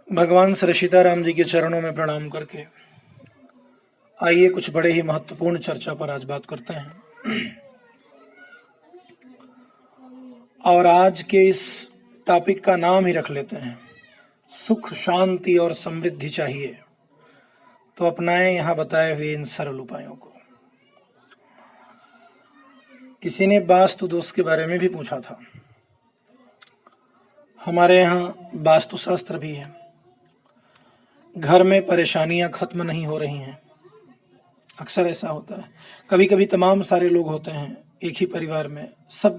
भगवान श्री सीताराम जी के चरणों में प्रणाम करके आइए कुछ बड़े ही महत्वपूर्ण चर्चा पर आज बात करते हैं। और आज के इस टॉपिक का नाम ही रख लेते हैं, सुख शांति और समृद्धि चाहिए तो अपनाएं यहाँ बताए हुए इन सरल उपायों को। किसी ने वास्तु दोष के बारे में भी पूछा था। हमारे यहाँ वास्तुशास्त्र भी है। घर में परेशानियां खत्म नहीं हो रही हैं। अक्सर ऐसा होता है, कभी कभी तमाम सारे लोग होते हैं एक ही परिवार में, सब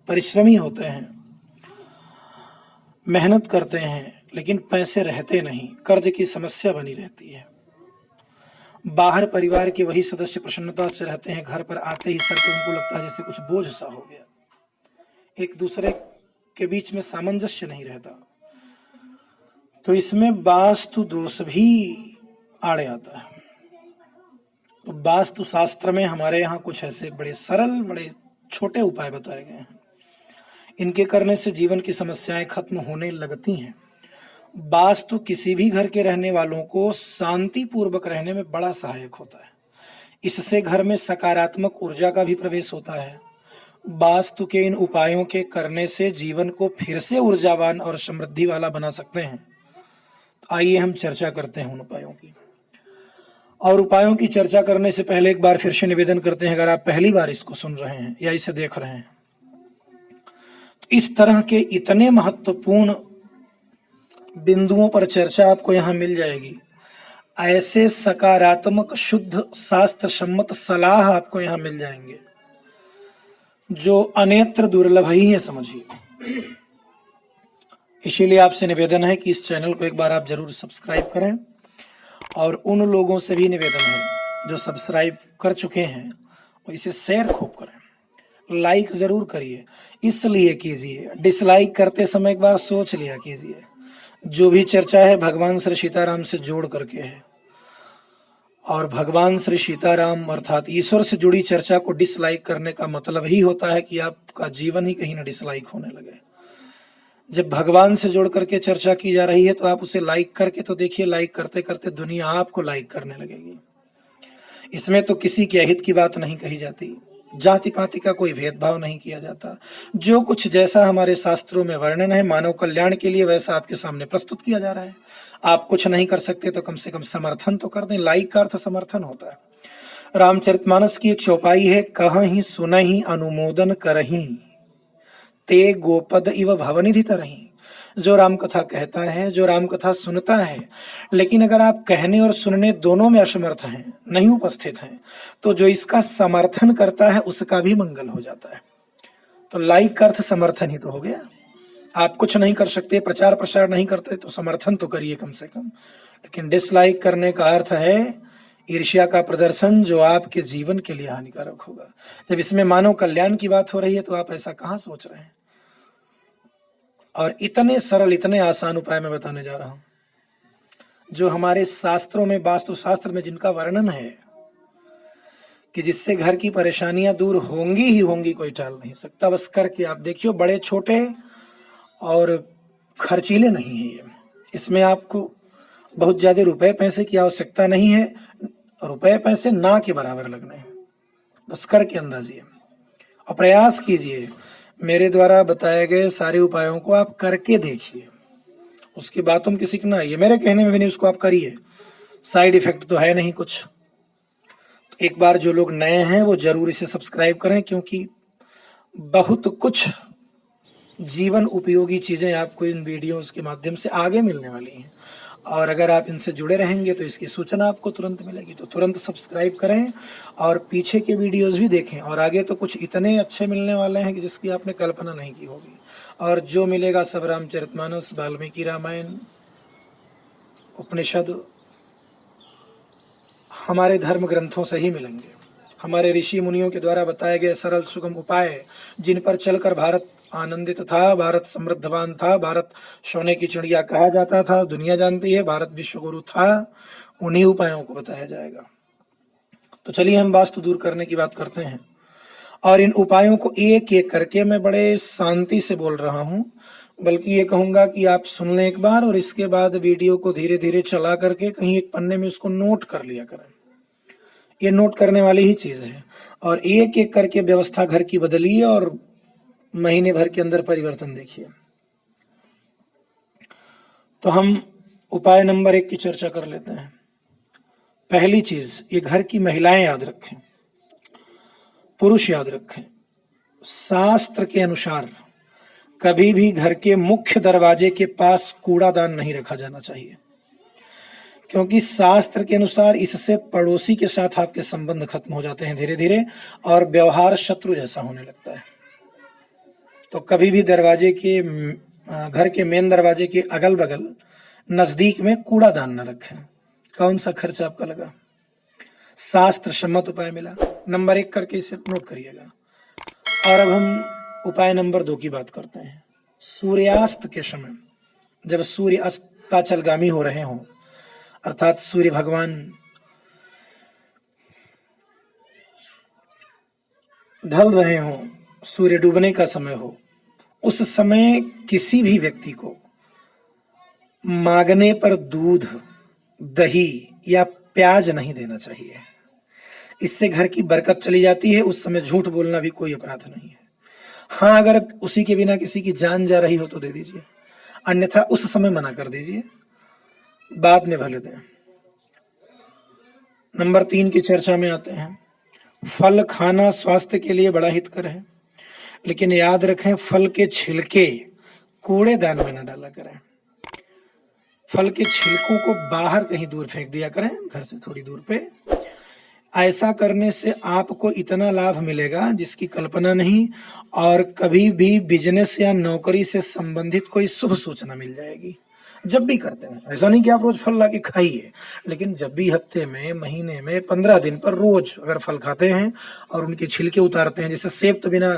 परिश्रमी होते हैं, मेहनत करते हैं, लेकिन पैसे रहते नहीं, कर्ज की समस्या बनी रहती है। बाहर परिवार के वही सदस्य प्रसन्नता से रहते हैं, घर पर आते ही सर पे उनको लगता है जैसे कुछ बोझ सा हो गया। एक दूसरे के बीच में सामंजस्य नहीं रहता, तो इसमें वास्तु दोष भी आड़े आता है। तो वास्तु शास्त्र में हमारे यहाँ कुछ ऐसे बड़े सरल, बड़े छोटे उपाय बताए गए हैं। इनके करने से जीवन की समस्याएं खत्म होने लगती हैं। वास्तु किसी भी घर के रहने वालों को शांति पूर्वक रहने में बड़ा सहायक होता है। इससे घर में सकारात्मक ऊर्जा का भी प्रवेश होता है। वास्तु के इन उपायों के करने से जीवन को फिर से ऊर्जावान और समृद्धि वाला बना सकते हैं। तो आइए हम चर्चा करते हैं उन उपायों की। और उपायों की चर्चा करने से पहले एक बार फिर से निवेदन करते हैं, अगर आप पहली बार इसको सुन रहे हैं या इसे देख रहे हैं, तो इस तरह के इतने महत्वपूर्ण बिंदुओं पर चर्चा आपको यहाँ मिल जाएगी। ऐसे सकारात्मक, शुद्ध, शास्त्र सम्मत सलाह आपको यहाँ मिल जाएंगे जो अन्यत्र दुर्लभ ही है, समझिए। इसीलिए आपसे निवेदन है कि इस चैनल को एक बार आप जरूर सब्सक्राइब करें, और उन लोगों से भी निवेदन है जो सब्सक्राइब कर चुके हैं वो इसे शेयर खूब करें, लाइक जरूर करिए। इसलिए कीजिए, डिसलाइक करते समय एक बार सोच लिया कीजिए। जो भी चर्चा है भगवान श्री सीताराम से जोड़ करके है, और भगवान श्री सीताराम अर्थात ईश्वर से जुड़ी चर्चा को डिसलाइक करने का मतलब ही होता है कि आपका जीवन ही कहीं ना डिसलाइक होने लगे। जब भगवान से जोड़ करके चर्चा की जा रही है तो आप उसे लाइक करके तो देखिए, लाइक करते करते दुनिया आपको लाइक करने लगेगी। इसमें तो किसी के अहित की बात नहीं कही जाती, जाति पाति का कोई भेदभाव नहीं किया जाता। जो कुछ जैसा हमारे शास्त्रों में वर्णन है मानव कल्याण के लिए, वैसा आपके सामने प्रस्तुत किया जा रहा है। आप कुछ नहीं कर सकते तो कम से कम समर्थन तो कर दें। लाइक का अर्थ समर्थन होता है। रामचरितमानस की एक चौपाई है, कहहीं सुनहीं अनुमोदन करहीं ते गोपद इव भवनिधि तरहीं। जो राम कथा कहता है, जो राम कथा सुनता है, लेकिन अगर आप कहने और सुनने दोनों में असमर्थ हैं, नहीं उपस्थित हैं, तो जो इसका समर्थन करता है उसका भी मंगल हो जाता है। तो लाइक का अर्थ समर्थन ही तो हो गया। आप कुछ नहीं कर सकते, प्रचार प्रसार नहीं करते, तो समर्थन तो करिए कम से कम। लेकिन डिसलाइक करने का अर्थ है ईर्ष्या का प्रदर्शन, जो आपके जीवन के लिए हानिकारक होगा। जब इसमें मानव कल्याण की बात हो रही है तो आप ऐसा कहाँ सोच रहे हैं। और इतने सरल, इतने आसान उपाय मैं बताने जा रहा हूं जो हमारे शास्त्रों में, वास्तु शास्त्र में जिनका वर्णन है कि जिससे घर की परेशानियां दूर होंगी ही होंगी, कोई टाल नहीं सकता। बस करके आप देखियो, बड़े छोटे और खर्चीले नहीं है ये। इसमें आपको बहुत ज्यादा रुपए पैसे की आवश्यकता नहीं है, रुपए पैसे ना के बराबर लगने हैं। बस करके अंदाजिए और प्रयास कीजिए। मेरे द्वारा बताए गए सारे उपायों को आप करके देखिए, उसकी बातों में किसी को ना आइए। मेरे कहने में भी नहीं, उसको आप करिए, साइड इफेक्ट तो है नहीं कुछ। तो एक बार जो लोग नए हैं वो जरूर इसे सब्सक्राइब करें, क्योंकि बहुत कुछ जीवन उपयोगी चीजें आपको इन वीडियोस के माध्यम से आगे मिलने वाली हैं। और अगर आप इनसे जुड़े रहेंगे तो इसकी सूचना आपको तुरंत मिलेगी। तो तुरंत सब्सक्राइब करें और पीछे के वीडियोस भी देखें। और आगे तो कुछ इतने अच्छे मिलने वाले हैं कि जिसकी आपने कल्पना नहीं की होगी। और जो मिलेगा सब रामचरितमानस, वाल्मीकि रामायण, उपनिषद, हमारे धर्म ग्रंथों से ही मिलेंगे। हमारे ऋषि मुनियों के द्वारा बताए गए सरल सुगम उपाय, जिन पर चलकर भारत आनंदित था, भारत समृद्धवान था, भारत सोने की चिड़िया कहा जाता था, दुनिया जानती है, भारत विश्व गुरु था। उन्हीं उपायों को बताया जाएगा। तो चलिए हम वास्तु दूर करने की बात करते हैं। और इन उपायों को एक एक करके मैं बड़े शांति से बोल रहा हूं, बल्कि ये कहूंगा कि आप सुन लें एक बार और इसके बाद वीडियो को धीरे धीरे चला करके कहीं एक पन्ने में उसको नोट कर लिया करें। ये नोट करने वाली ही चीज है। और एक एक करके व्यवस्था घर की बदलिए और महीने भर के अंदर परिवर्तन देखिए। तो हम उपाय नंबर 1 की चर्चा कर लेते हैं। पहली चीज, ये घर की महिलाएं याद रखें, पुरुष याद रखें, शास्त्र के अनुसार कभी भी घर के मुख्य दरवाजे के पास कूड़ादान नहीं रखा जाना चाहिए, क्योंकि शास्त्र के अनुसार इससे पड़ोसी के साथ आपके संबंध खत्म हो जाते हैं धीरे धीरे और व्यवहार शत्रु जैसा होने लगता है। तो कभी भी दरवाजे के घर के मेन दरवाजे के अगल बगल नजदीक में कूड़ादान न रखें। कौन सा खर्च आपका लगा? शास्त्र सम्मत उपाय मिला। नंबर 1 करके इसे नोट करिएगा। और अब हम उपाय नंबर 2 की बात करते हैं। सूर्यास्त के समय, जब सूर्य अस्ताचलगामी हो रहे हों, अर्थात सूर्य भगवान ढल रहे हों, सूर्य डूबने का समय हो, उस समय किसी भी व्यक्ति को मांगने पर दूध, दही या प्याज नहीं देना चाहिए। इससे घर की बरकत चली जाती है। उस समय झूठ बोलना भी कोई अपराध नहीं है। हाँ, अगर उसी के बिना किसी की जान जा रही हो तो दे दीजिए, अन्यथा उस समय मना कर दीजिए, बाद में भले दें। नंबर 3 की चर्चा में आते हैं। फल खाना स्वास्थ्य के लिए बड़ा हितकर है, लेकिन याद रखें फल के छिलके कूड़ेदान में न डाला करें। फल के छिलकों को बाहर कहीं दूर फेंक दिया करें, घर से थोड़ी दूर पे। ऐसा करने से आपको इतना लाभ मिलेगा जिसकी कल्पना नहीं, और कभी भी बिजनेस या नौकरी से संबंधित कोई शुभ सूचना मिल जाएगी। जब भी करते हैं, ऐसा नहीं कि आप रोज फल ला के खाइए, लेकिन जब भी हफ्ते में, महीने में, 15 दिन पर रोज अगर फल खाते हैं और उनके छिलके उतारते हैं, जैसे सेब तो बिना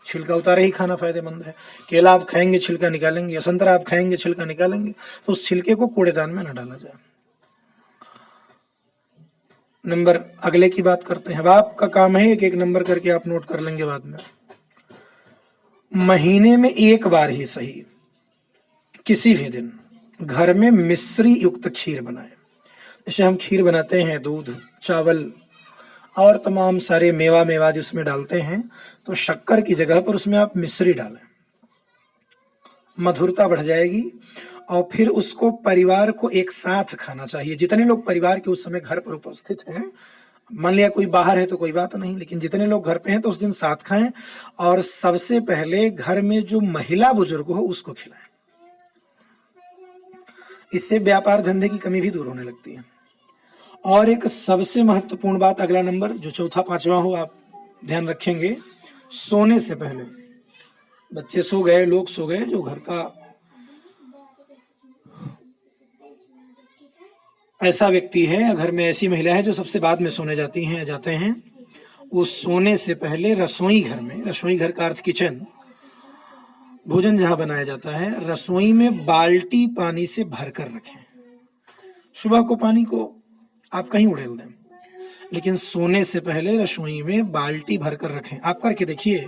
छिलका उतारे ही खाना फायदेमंद है, केला आप खाएंगे छिलका निकालेंगे, या संतरा आप खाएंगे छिलका निकालेंगे, तो उस छिलके को कूड़ेदान में न डाला जाए। नंबर अगले की बात करते हैं। अब आपका काम है एक एक नंबर करके आप नोट कर लेंगे बाद में। महीने में 1 बार ही सही, किसी भी दिन घर में मिश्री युक्त खीर बनाएं। जैसे हम खीर बनाते हैं, दूध, चावल और तमाम सारे मेवा जिसमें डालते हैं, तो शक्कर की जगह पर उसमें आप मिश्री डालें, मधुरता बढ़ जाएगी। और फिर उसको परिवार को एक साथ खाना चाहिए। जितने लोग परिवार के उस समय घर पर उपस्थित हैं, मान लिया कोई बाहर है तो कोई बात नहीं, लेकिन जितने लोग घर पे हैं तो उस दिन साथ खाएं, और सबसे पहले घर में जो महिला बुजुर्ग हो उसको खिलाएं। इससे व्यापार धंधे की कमी भी दूर होने लगती है। और एक सबसे महत्वपूर्ण बात, अगला नंबर जो चौथा पांचवा हो, आप ध्यान रखेंगे, सोने से पहले, बच्चे सो गए, लोग सो गए, जो घर का ऐसा व्यक्ति है या घर में ऐसी महिला है जो सबसे बाद में सोने जाती हैं या जाते हैं, वो सोने से पहले रसोई घर में, रसोई घर का अर्थ किचन, भोजन जहां बनाया जाता है, रसोई में बाल्टी पानी से भरकर रखें। सुबह को पानी को आप कहीं उड़ेल दें, लेकिन सोने से पहले रसोई में बाल्टी भरकर रखें। आप करके देखिए,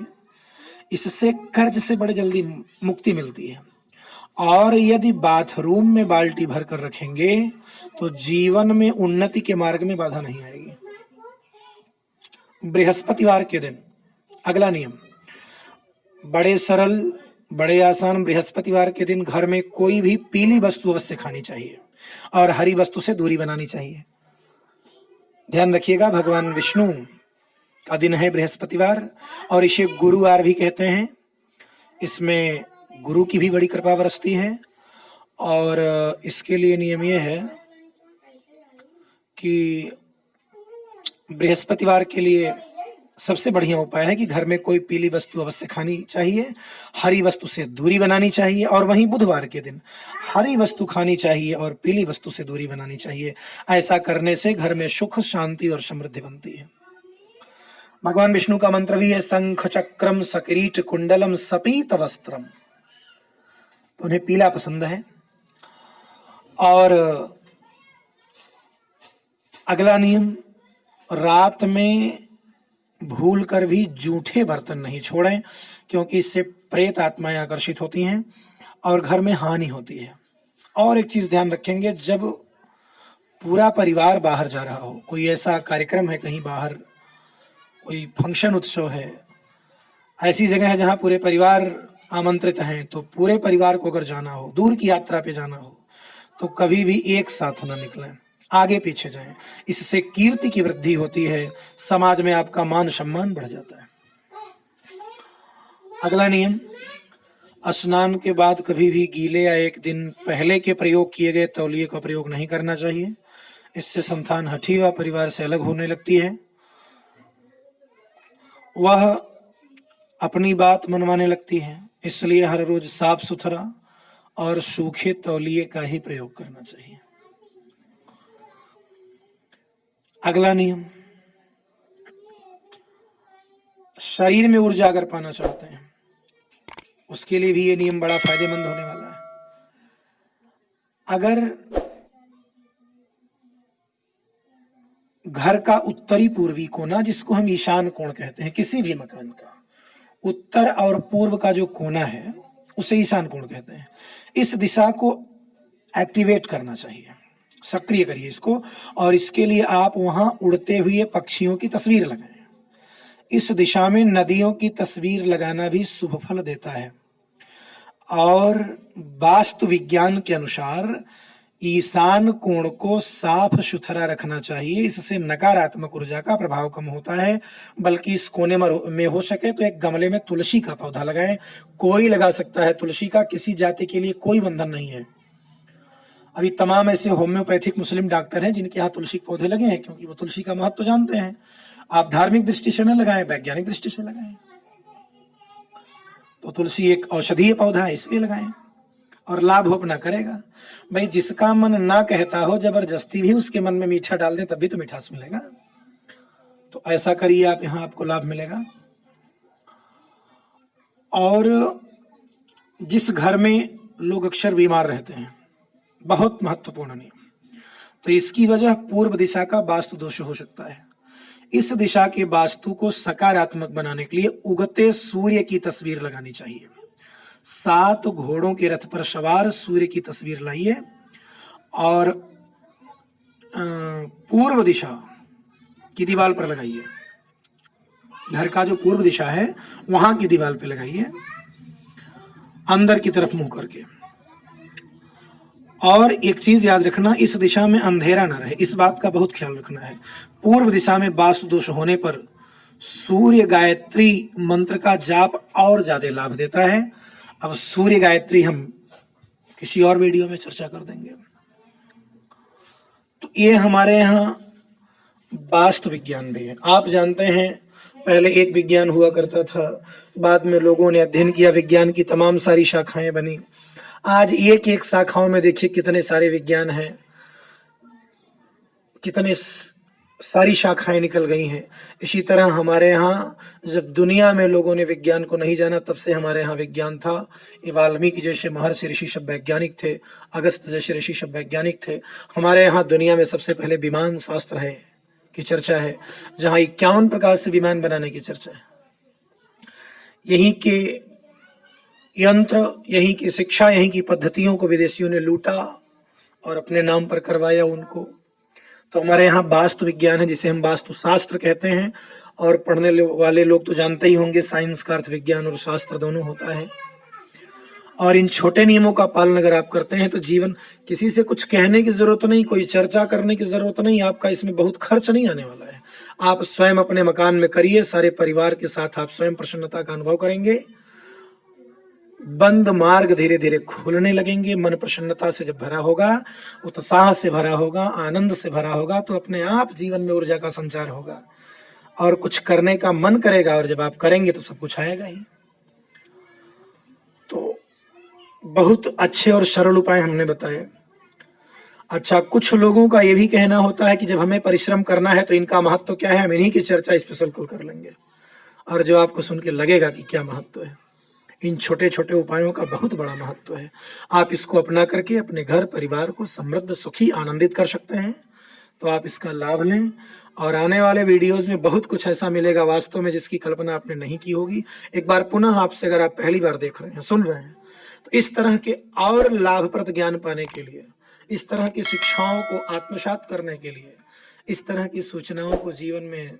इससे कर्ज से बड़े जल्दी मुक्ति मिलती है। और यदि बाथरूम में बाल्टी भरकर रखेंगे तो जीवन में उन्नति के मार्ग में बाधा नहीं आएगी। बृहस्पतिवार के दिन अगला नियम, बड़े सरल, बड़े आसान, बृहस्पतिवार के दिन घर में कोई भी पीली वस्तु अवश्य खानी चाहिए और हरी वस्तु से दूरी बनानी चाहिए। ध्यान रखिएगा, भगवान विष्णु का दिन है बृहस्पतिवार, और इसे गुरुवार भी कहते हैं। इसमें गुरु की भी बड़ी कृपा बरसती है। और इसके लिए नियम यह है कि बृहस्पतिवार के लिए सबसे बढ़िया उपाय है कि घर में कोई पीली वस्तु अवश्य खानी चाहिए, हरी वस्तु से दूरी बनानी चाहिए। और वहीं बुधवार के दिन हरी वस्तु खानी चाहिए और पीली वस्तु से दूरी बनानी चाहिए। ऐसा करने से घर में सुख, शांति और समृद्धि बनती है। भगवान विष्णु का मंत्र भी है, शंख चक्रम सकिरीट कुंडलम सपीत वस्त्रम, तो उन्हें पीला पसंद है। और अगला नियम, रात में भूलकर भी जूठे बर्तन नहीं छोड़ें, क्योंकि इससे प्रेत आत्माएं आकर्षित होती हैं और घर में हानि होती है। और एक चीज ध्यान रखेंगे, जब पूरा परिवार बाहर जा रहा हो, कोई ऐसा कार्यक्रम है कहीं बाहर, कोई फंक्शन उत्सव है, ऐसी जगह है जहां पूरे परिवार आमंत्रित हैं, तो पूरे परिवार को अगर जाना हो, दूर की यात्रा पे जाना हो, तो कभी भी एक साथ ना निकलें, आगे पीछे जाएं। इससे कीर्ति की वृद्धि होती है, समाज में आपका मान सम्मान बढ़ जाता है। अगला नियम, स्नान के बाद कभी भी गीले या एक दिन पहले के प्रयोग किए गए तौलिए का प्रयोग नहीं करना चाहिए। इससे संतान हठी व परिवार से अलग होने लगती है, वह अपनी बात मनवाने लगती है। इसलिए हर रोज साफ सुथरा और सूखे तौलिए का ही प्रयोग करना चाहिए। अगला नियम, शरीर में ऊर्जा अगर पाना चाहते हैं, उसके लिए भी ये नियम बड़ा फायदेमंद होने वाला है। अगर घर का उत्तरी पूर्वी कोना, जिसको हम ईशान कोण कहते हैं, किसी भी मकान का उत्तर और पूर्व का जो कोना है उसे ईशान कोण कहते हैं, इस दिशा को एक्टिवेट करना चाहिए, सक्रिय करिए इसको। और इसके लिए आप वहां उड़ते हुए पक्षियों की तस्वीर लगाएं। इस दिशा में नदियों की तस्वीर लगाना भी शुभ फल देता है। और वास्तु विज्ञान के अनुसार ईशान कोण को साफ सुथरा रखना चाहिए, इससे नकारात्मक ऊर्जा का प्रभाव कम होता है। बल्कि इस कोने में हो सके तो एक गमले में तुलसी का पौधा लगाएं। कोई लगा सकता है तुलसी का, किसी जाति के लिए कोई बंधन नहीं है। अभी तमाम ऐसे होम्योपैथिक मुस्लिम डॉक्टर हैं जिनके यहाँ तुलसी के पौधे लगे हैं, क्योंकि वो तुलसी का महत्व जानते हैं। आप धार्मिक दृष्टि से न लगाएं, वैज्ञानिक दृष्टि से लगाएं। तो तुलसी एक औषधीय पौधा है, इसलिए लगाएं और लाभ हो अपना करेगा। भाई जिसका मन ना कहता हो, जबरदस्ती भी उसके मन में मीठा डाल दें तब भी तो मिठास मिलेगा। तो ऐसा करिए आप, यहाँ आपको लाभ मिलेगा। और जिस घर में लोग अक्सर बीमार रहते हैं, बहुत महत्वपूर्ण नियम, तो इसकी वजह पूर्व दिशा का वास्तु दोष हो सकता है। इस दिशा के वास्तु को सकारात्मक बनाने के लिए उगते सूर्य की तस्वीर लगानी चाहिए। 7 घोड़ों के रथ पर सवार सूर्य की तस्वीर लाइए और पूर्व दिशा की दीवार पर लगाइए। घर का जो पूर्व दिशा है वहां की दीवार पर लगाइए, अंदर की तरफ मुंह करके। और एक चीज याद रखना, इस दिशा में अंधेरा ना रहे, इस बात का बहुत ख्याल रखना है। पूर्व दिशा में वास्तु दोष होने पर सूर्य गायत्री मंत्र का जाप और ज्यादा लाभ देता है। अब सूर्य गायत्री हम किसी और वीडियो में चर्चा कर देंगे। तो ये हमारे यहाँ वास्तु विज्ञान भी है। आप जानते हैं पहले एक विज्ञान हुआ करता था, बाद में लोगों ने अध्ययन किया, विज्ञान की तमाम सारी शाखाएं बनी। आज एक एक शाखाओं में देखिए कितने सारे विज्ञान हैं, कितने सारी शाखाएं निकल गई हैं। इसी तरह हमारे यहाँ जब दुनिया में लोगों ने विज्ञान को नहीं जाना, तब से हमारे यहाँ विज्ञान था। ये वाल्मीकि जैसे महर्षि ऋषि सब वैज्ञानिक थे, अगस्त जैसे ऋषि सब वैज्ञानिक थे। हमारे यहाँ दुनिया में सबसे पहले विमान शास्त्र है की चर्चा है, जहाँ 51 प्रकार से विमान बनाने की चर्चा है। यहीं के यंत्र, यहीं की शिक्षा, यहीं की पद्धतियों को विदेशियों ने लूटा और अपने नाम पर करवाया उनको। तो हमारे यहाँ वास्तु विज्ञान है, जिसे हम वास्तु शास्त्र कहते हैं। और पढ़ने वाले लोग तो जानते ही होंगे, साइंस का अर्थ विज्ञान और शास्त्र दोनों होता है। और इन छोटे नियमों का पालन अगर आप करते हैं तो जीवन, किसी से कुछ कहने की जरूरत नहीं, कोई चर्चा करने की जरूरत नहीं, आपका इसमें बहुत खर्च नहीं आने वाला है। आप स्वयं अपने मकान में करिए, सारे परिवार के साथ आप स्वयं प्रसन्नता का अनुभव करेंगे। बंद मार्ग धीरे धीरे खुलने लगेंगे। मन प्रसन्नता से जब भरा होगा, उत्साह से भरा होगा, आनंद से भरा होगा, तो अपने आप जीवन में ऊर्जा का संचार होगा और कुछ करने का मन करेगा। और जब आप करेंगे तो सब कुछ आएगा ही। तो बहुत अच्छे और सरल उपाय हमने बताए। अच्छा, कुछ लोगों का ये भी कहना होता है कि जब हमें परिश्रम करना है तो इनका महत्व क्या है, हम इन्हीं की चर्चा स्पेशल कॉल कर लेंगे और जो आपको सुन के लगेगा कि क्या महत्व है। इन छोटे छोटे उपायों का बहुत बड़ा महत्व है। आप इसको अपना करके अपने घर परिवार को समृद्ध, सुखी, आनंदित कर सकते हैं। तो आप इसका लाभ लें और आने वाले वीडियोस में बहुत कुछ ऐसा मिलेगा वास्तव में जिसकी कल्पना आपने नहीं की होगी। एक बार पुनः आपसे, अगर आप पहली बार देख रहे हैं, सुन रहे हैं, तो इस तरह के और लाभप्रद ज्ञान पाने के लिए, इस तरह की शिक्षाओं को आत्मसात करने के लिए, इस तरह की सूचनाओं को जीवन में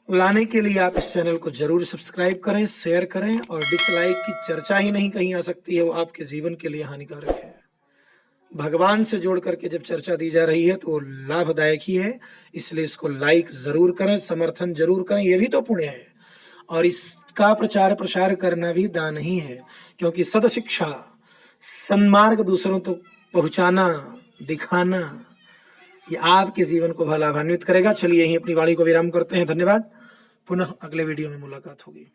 लाने के लिए आप इस चैनल को जरूर सब्सक्राइब करें, शेयर करें। और डिसलाइक की चर्चा ही नहीं कहीं आ सकती है, वो आपके जीवन के लिए हानिकारक है। भगवान से जोड़ करके जब चर्चा दी जा रही है तो वो लाभदायक ही है, इसलिए इसको लाइक जरूर करें, समर्थन जरूर करें, ये भी तो पुण्य है। और इसका प्रचार प्रसार करना भी दान ही है, क्योंकि सदशिक्षा, सन्मार्ग दूसरों तक पहुंचाना, दिखाना, ये आपके जीवन को लाभान्वित करेगा। चलिए यहीं अपनी वाणी को विराम करते हैं। धन्यवाद। पुनः अगले वीडियो में मुलाकात होगी।